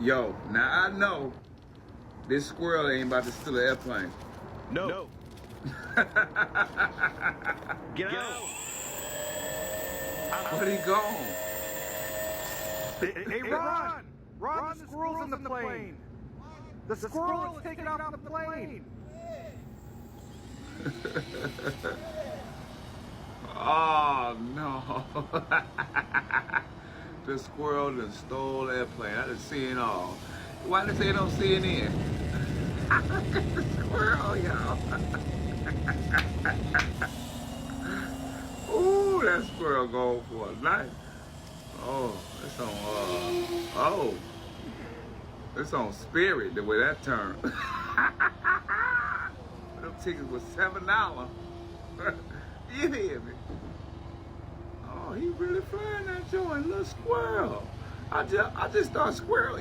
Yo, now I know this squirrel ain't about to steal an airplane. No. Get out. Where'd he gone? Hey, Ron! Ron, the squirrel's in the plane. The squirrel is taking off the plane. Oh no. The squirrel done stole the airplane. I done seen all. Why did they don't see it in? The squirrel, y'all. Ooh, that squirrel going for a night. Oh, it's on Spirit the way that turned. Them tickets was $7. You hear me? Oh, he really flying that joint, little squirrel. I just thought squirrel